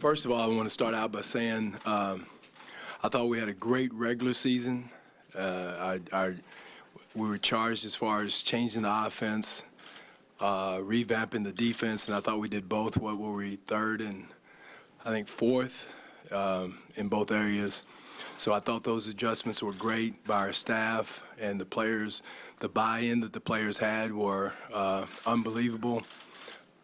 First of all, I want to start out by saying I thought we had a great regular season. We were charged as far as changing the offense, revamping the defense, and I thought we did both. What were we, third and I think fourth in both areas? So I thought those adjustments were great by our staff and the players. The buy-in that the players had were unbelievable.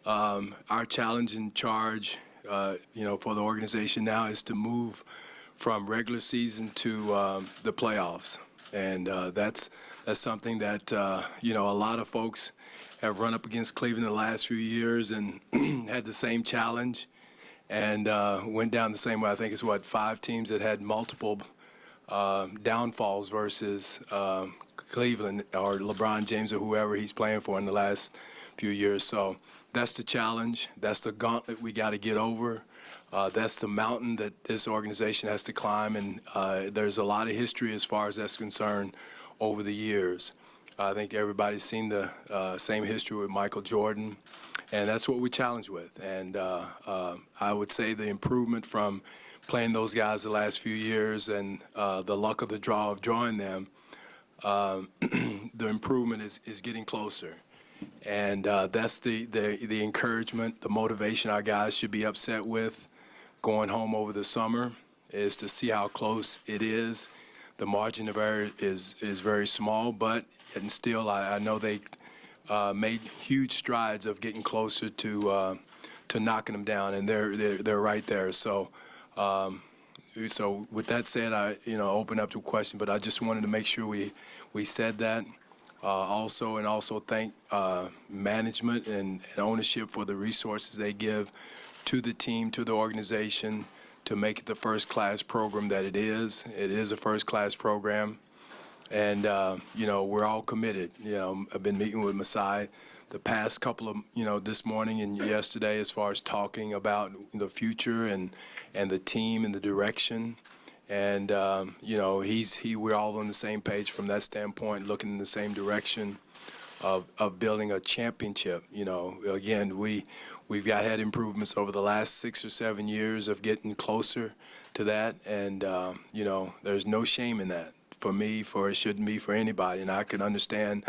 Our challenge and charge, for the organization now is to move from regular season to the playoffs, and that's something that a lot of folks have run up against Cleveland the last few years and had the same challenge, and went down the same way. I think it's 5 teams that had multiple downfalls versus Cleveland or LeBron James or whoever he's playing for in the last few years. So that's the challenge. That's the gauntlet we got to get over. That's the mountain that this organization has to climb, and there's a lot of history as far as that's concerned over the years. I think everybody's seen the same history with Michael Jordan, and that's what we challenge with. And I would say the improvement from playing those guys the last few years and the luck of the draw of drawing them, the improvement is getting closer. And that's the encouragement, the motivation our guys should be upset with going home over the summer, is to see how close it is. The margin of error is very small, but and still I know they made huge strides of getting closer to knocking them down, and they're right there. So with that said, I open up to a question, but I just wanted to make sure we said that. Also thank management and ownership for the resources they give to the team, to the organization, to make it the first-class program that it is. It is a first-class program, and we're all committed. I've been meeting with Masai the past couple of this morning and yesterday as far as talking about the future and the team and the direction. And we're all on the same page from that standpoint, looking in the same direction of building a championship. Again, we've had improvements over the last 6 or 7 years of getting closer to that, and there's no shame in that for me. It shouldn't be for anybody, and I can understand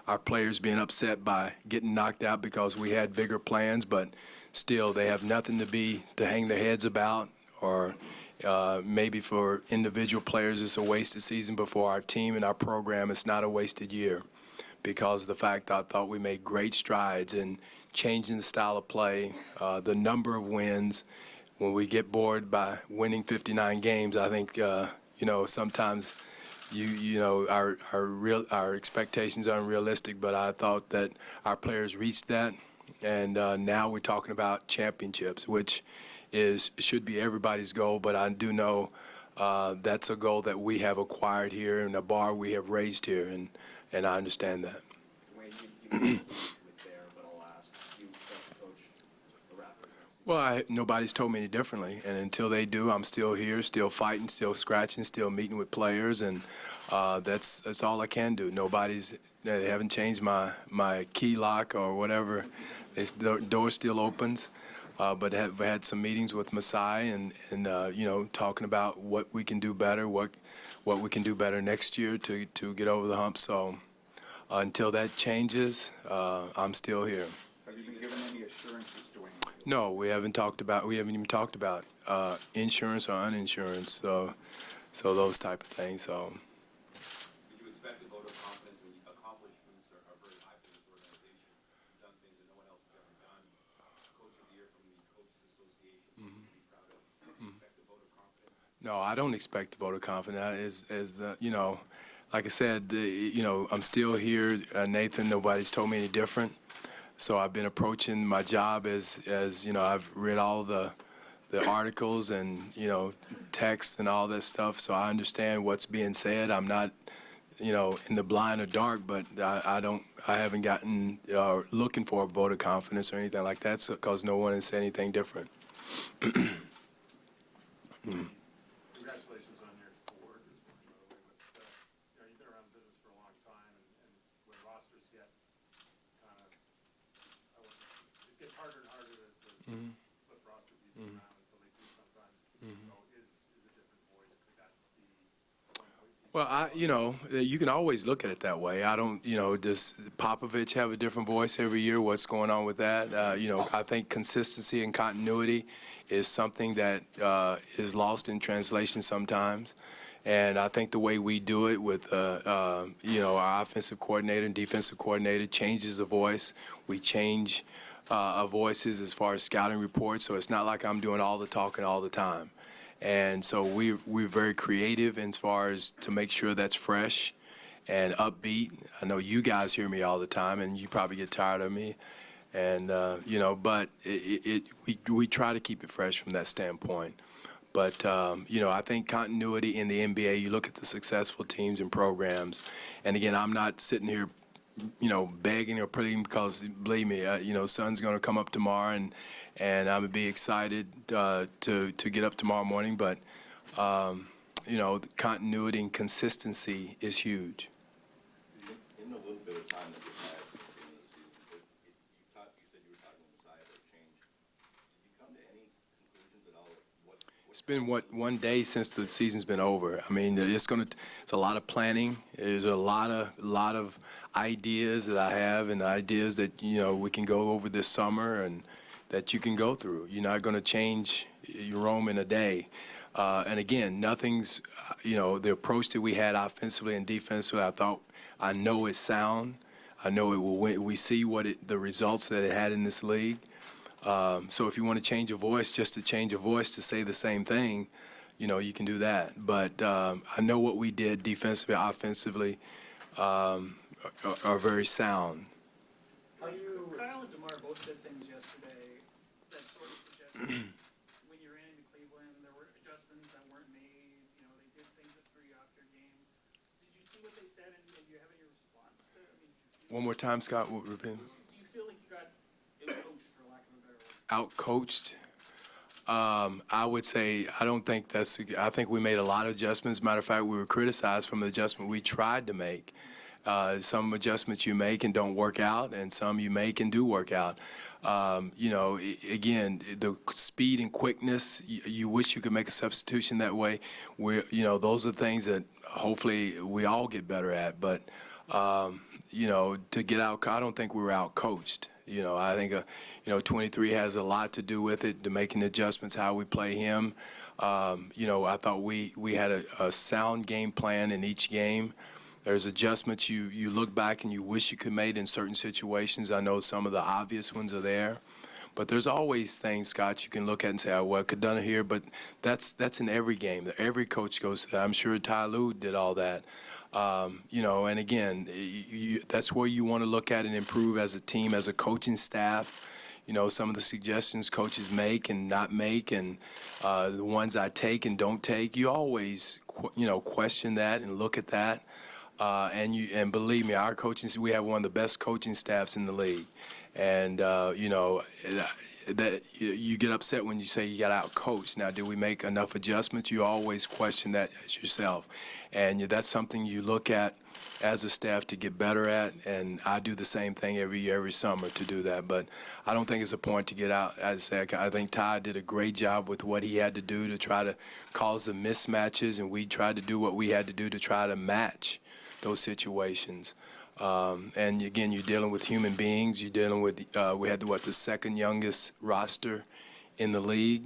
our players being upset by getting knocked out because we had bigger plans, but still they have nothing to hang their heads about, or maybe for individual players it's a wasted season, but for our team and our program it's not a wasted year, because of the fact I thought we made great strides in changing the style of play, the number of wins. When we get bored by winning 59 games, I think sometimes our expectations are unrealistic, but I thought that our players reached that, and now we're talking about championships, which should be everybody's goal, but I do know that's a goal that we have acquired here and a bar we have raised here, and I understand that. Dwane, you there, but I'll ask, do you expect to coach the Raptors next year? Well, nobody's told me any differently, and until they do, I'm still here, still fighting, still scratching, still meeting with players, and that's all I can do. They haven't changed my key lock or whatever. The door still opens. But have had some meetings with Masai and talking about what we can do better, what we can do better next year to get over the hump. So until that changes, I'm still here. Have you been given any assurances, Dwane? No, we haven't even talked about insurance or uninsurance. So those type of things. So. Would you expect a vote of confidence when accomplishments are very high for this organization? You've done things that no one else has ever done. Coach of the year from the Coaches Association, to be proud of. Do you expect a vote of confidence? No, I don't expect a vote of confidence. Like I said, I'm still here, Nathan. Nobody's told me any different. So I've been approaching my job as I've read all the articles and texts and all that stuff. So I understand what's being said. I'm not in the blind or dark, but I haven't gotten looking for a vote of confidence or anything like that, because no one has said anything different. Congratulations on your award this morning, by the way. But you've been around business for a long time, and when rosters get kind of, it gets harder and harder to flip roster pieces around until they do Well, you can always look at it that way. I don't, does Popovich have a different voice every year? What's going on with that? I think consistency and continuity is something that is lost in translation sometimes. And I think the way we do it with, our offensive coordinator and defensive coordinator changes the voice. We change our voices as far as scouting reports, so it's not like I'm doing all the talking all the time. And so we're very creative as far as to make sure that's fresh and upbeat. I know you guys hear me all the time, and you probably get tired of me. And, but we try to keep it fresh from that standpoint. But, I think continuity in the NBA, you look at the successful teams and programs. And, again, I'm not sitting here, begging or pleading because, believe me, sun's going to come up tomorrow, and I'm going to be excited to get up tomorrow morning. But, the continuity and consistency is huge. In the little bit of time that you've had in the season, you said you were talking with Messiah about change. Did you come to any conclusions at all? It's been, one day since the season's been over. I mean, it's a lot of planning. There's a lot of ideas that I have and ideas that, we can go over this summer and that you can go through. You're not going to change Rome in a day. And again, nothing's, the approach that we had offensively and defensively, I know it's sound. I know it will win. We see the results that it had in this league. So if you want to change your voice, just to change your voice to say the same thing, you can do that. But I know what we did defensively, offensively are very sound. Kyle and DeMar both said things yesterday that sort of suggested when you ran into Cleveland, there were adjustments that weren't made. They did things that threw you off your game. Did you see what they said, and do you have any response to it? One more time, Scott. Repeat. Do you feel like you got out-coached, for lack of a better word? Out-coached? I would say I don't think I think we made a lot of adjustments. Matter of fact, we were criticized from the adjustment we tried to make. Some adjustments you make and don't work out, and some you make and do work out. Again, the speed and quickness, you wish you could make a substitution that way. Those are things that hopefully we all get better at. But, to get out, I don't think we were out-coached. I think, 23 has a lot to do with it, to making adjustments, how we play him. I thought we had a sound game plan in each game. There's adjustments you look back and you wish you could make in certain situations. I know some of the obvious ones are there. But there's always things, Scott, you can look at and say, well, I could have done it here. But that's in every game. Every coach goes through that. I'm sure Ty Lue did all that. And again, that's where you want to look at and improve as a team, as a coaching staff. Some of the suggestions coaches make and not make, and the ones I take and don't take, you always, question that and look at that. And believe me, our coaching, we have one of the best coaching staffs in the league. And, that you get upset when you say you got out-coached. Now, did we make enough adjustments? You always question that as yourself. And that's something you look at as a staff to get better at, and I do the same thing every year, every summer to do that. But I don't think it's a point to get out. I think Ty did a great job with what he had to do to try to cause the mismatches, and we tried to do what we had to do to try to match those situations. And again, you're dealing with human beings. You're dealing with we had the second youngest roster in the league,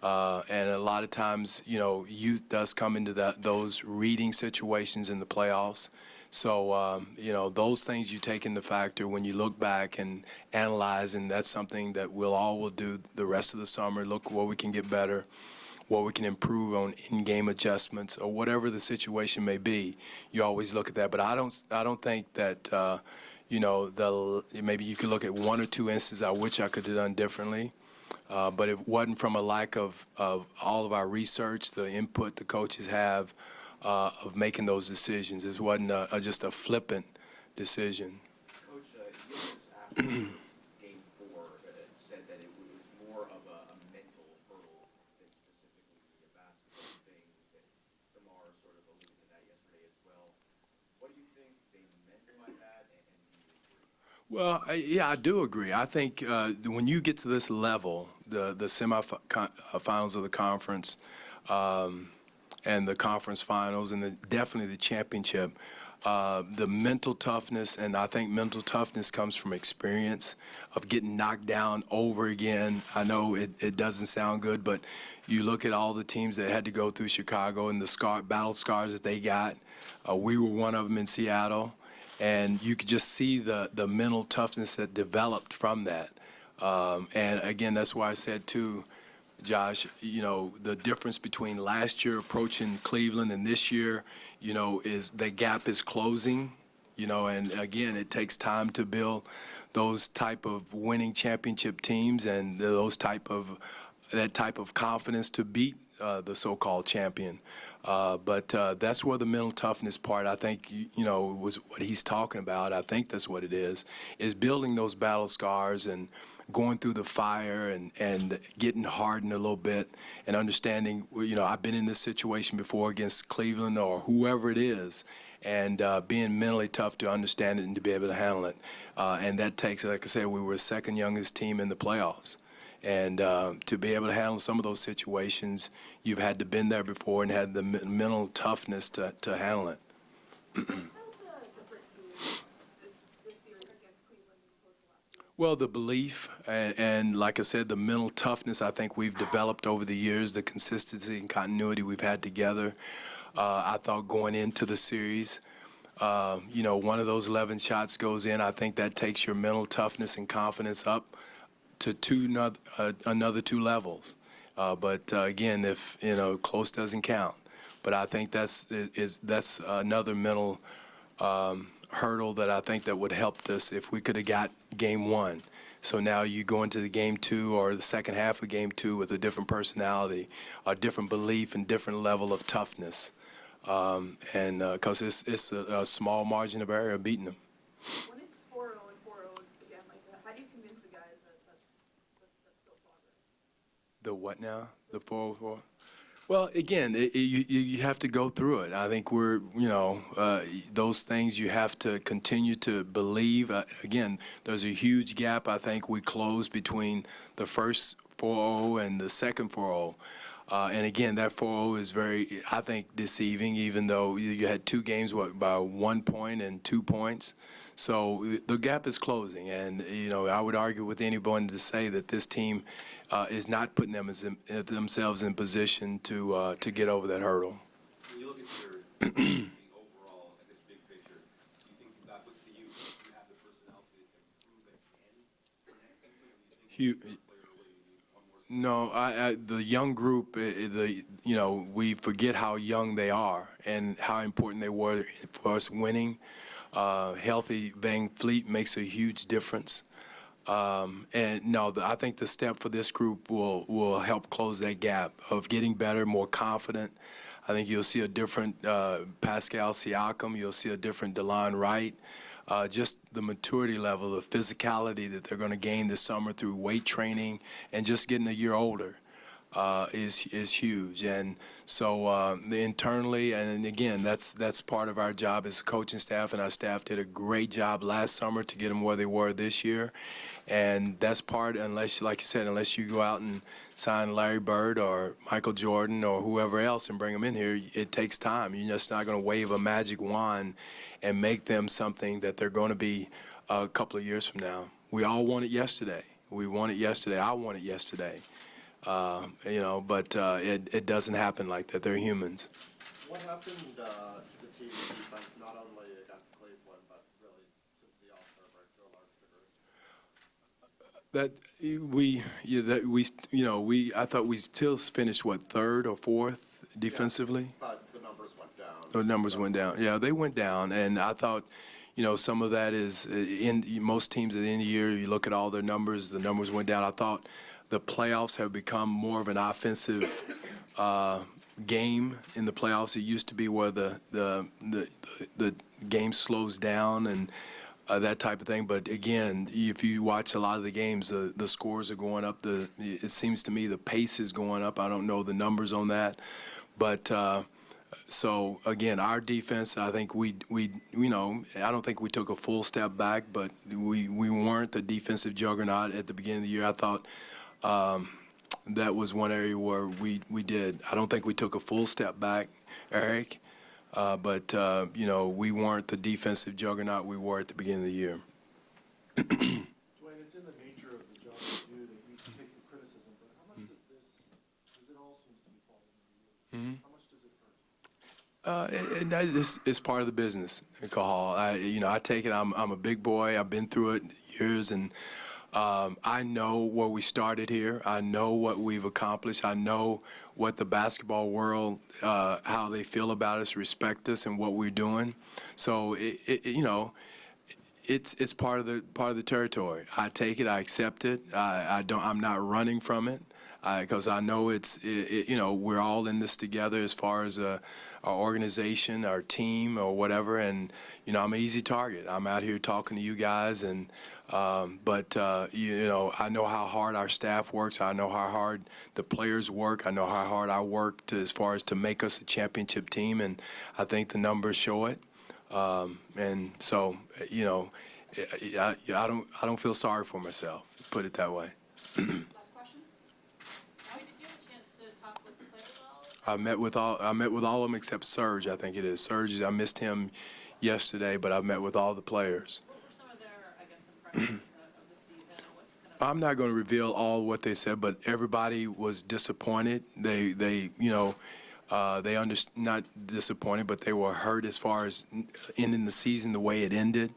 and a lot of times, youth does come into those reading situations in the playoffs. So, those things you take into factor when you look back and analyze, and that's something that will do the rest of the summer. Look where we can get better, what we can improve on in-game adjustments, or whatever the situation may be. You always look at that, but I don't think that maybe you could look at one or two instances I wish I could have done differently. But it wasn't from a lack of all of our research, the input the coaches have of making those decisions. It wasn't just a flippant decision. Coach, Giannis after Game 4 said that it was more of a mental hurdle than specifically a basketball thing. That DeMar sort of alluded to that yesterday as well. What do you think they meant by that, and do you agree? Well, yeah, I do agree. I think when you get to this level, the semifinals of the conference, and the conference finals and definitely the championship. The mental toughness, and I think mental toughness comes from experience of getting knocked down over again. I know it doesn't sound good, but you look at all the teams that had to go through Chicago and the battle scars that they got. We were one of them in Seattle, and you could just see the mental toughness that developed from that. And again, that's why I said too, Josh, the difference between last year approaching Cleveland and this year, is the gap is closing, and again, it takes time to build those type of winning championship teams and that type of confidence to beat the so-called champion. But that's where the mental toughness part, I think, was what he's talking about. I think that's what it is building those battle scars and going through the fire and getting hardened a little bit and understanding, I've been in this situation before against Cleveland or whoever it is, and being mentally tough to understand it and to be able to handle it. And that takes, like I said, we were the second youngest team in the playoffs. And to be able to handle some of those situations, you've had to been there before and had the mental toughness to handle it. What's a different team this series against Cleveland as opposed to last year? Well, the belief and, like I said, the mental toughness I think we've developed over the years, the consistency and continuity we've had together. I thought going into the series, one of those 11 shots goes in. I think that takes your mental toughness and confidence up to another 2 levels. But again, if close doesn't count. But I think that's another mental hurdle that I think that would help us if we could have got game 1. So now you go into the game 2 or the second half of game 2 with a different personality, a different belief, and different level of toughness. And because it's a small margin of error of beating them. When it's 4-0 and 4-0 again like that, how do you convince the guys that that's still progress? The what now? The 404? Well, again, you have to go through it. I think we're, those things you have to continue to believe. Again, there's a huge gap I think we closed between the first 4-0 and the second 4-0. And again, that 4-0 is very, I think, deceiving, even though you had 2 games, by 1 point and 2 points. So the gap is closing. And, I would argue with anyone to say that this team is not putting themselves in position to get over that hurdle. When you look at your the overall, I guess, big picture, do you think that what's the youth? Do you have the personnel to improve again for next season? Or do you think Hu- player will need one more season? No, the young group, we forget how young they are and how important they were for us winning. Healthy Van Fleet makes a huge difference. And no, I think the step for this group will help close that gap of getting better, more confident. I think you'll see a different Pascal Siakam. You'll see a different DeLon Wright. Just the maturity level, the physicality that they're going to gain this summer through weight training and just getting a year older is huge. And so internally, and again, that's part of our job as a coaching staff, and our staff did a great job last summer to get them where they were this year. And that's part, unless, like you said, unless you go out and sign Larry Bird or Michael Jordan or whoever else and bring them in here, it takes time. You're just not going to wave a magic wand and make them something that they're going to be a couple of years from now. We all want it yesterday. We want it yesterday. I want it yesterday. But it doesn't happen like that. They're humans. What happened to the team's defense, not only against Cleveland, but really since the All-Star break to a large degree? I thought we still finished, 3rd or 4th defensively? But the numbers went down. The numbers went down. Yeah, they went down. And I thought, some of that is in most teams at the end of the year, you look at all their numbers, the numbers went down. I thought the playoffs have become more of an offensive game in the playoffs. It used to be where the game slows down and that type of thing. But again, if you watch a lot of the games, the scores are going up. It seems to me the pace is going up. I don't know the numbers on that, but so again, our defense, I think I don't think we took a full step back, but we weren't the defensive juggernaut at the beginning of the year. I thought that was one area where we did. I don't think we took a full step back, Eric, but we weren't the defensive juggernaut we were at the beginning of the year. Dwayne, it's in the nature of the job you do that you take the criticism, but how much does it all seems to be falling on you? How much does it hurt? It's part of the business, Cahal. I take it. I'm a big boy. I've been through it years, and I know where we started here. I know what we've accomplished. I know what the basketball world, how they feel about us, respect us, and what we're doing. So it's part of the territory. I take it. I accept it. I'm not running from it because I know we're all in this together as far as our organization, our team, or whatever. And I'm an easy target. I'm out here talking to you guys, but I know how hard our staff works. I know how hard the players work. I know how hard I work as far as to make us a championship team, and I think the numbers show it. And so, I don't feel sorry for myself, put it that way. Last question. Did you have a chance to talk with the players at all? I met with all of them except Serge, I think it is. Serge, I missed him yesterday, but I met with all the players. What were some of their, impressions of the season, and what's kind of? I'm not going to reveal all what they said, but everybody was disappointed. Not disappointed, but they were hurt as far as ending the season the way it ended.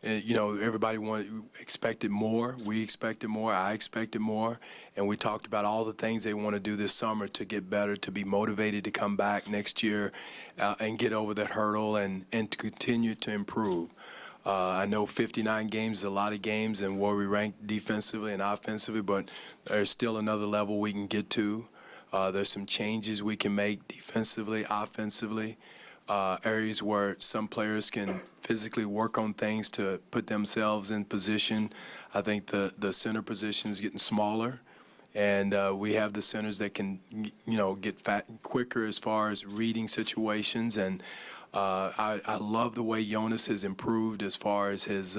Everybody expected more. We expected more. I expected more. And we talked about all the things they want to do this summer to get better, to be motivated to come back next year and get over that hurdle and to continue to improve. I know 59 games is a lot of games and where we rank defensively and offensively, but there's still another level we can get to. There's some changes we can make defensively, offensively, areas where some players can physically work on things to put themselves in position. I think the center position is getting smaller, and we have the centers that can, get fat quicker as far as reading situations. And I love the way Jonas has improved as far as his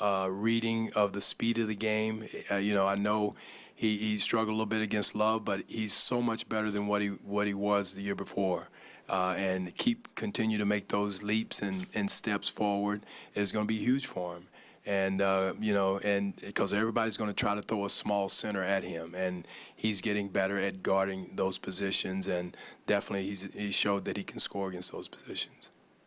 reading of the speed of the game. I know he struggled a little bit against Love, but he's so much better than what he was the year before. And continue to make those leaps and steps forward is going to be huge for him. And and because everybody's going to try to throw a small center at him, and he's getting better at guarding those positions, and definitely he showed that he can score against those positions.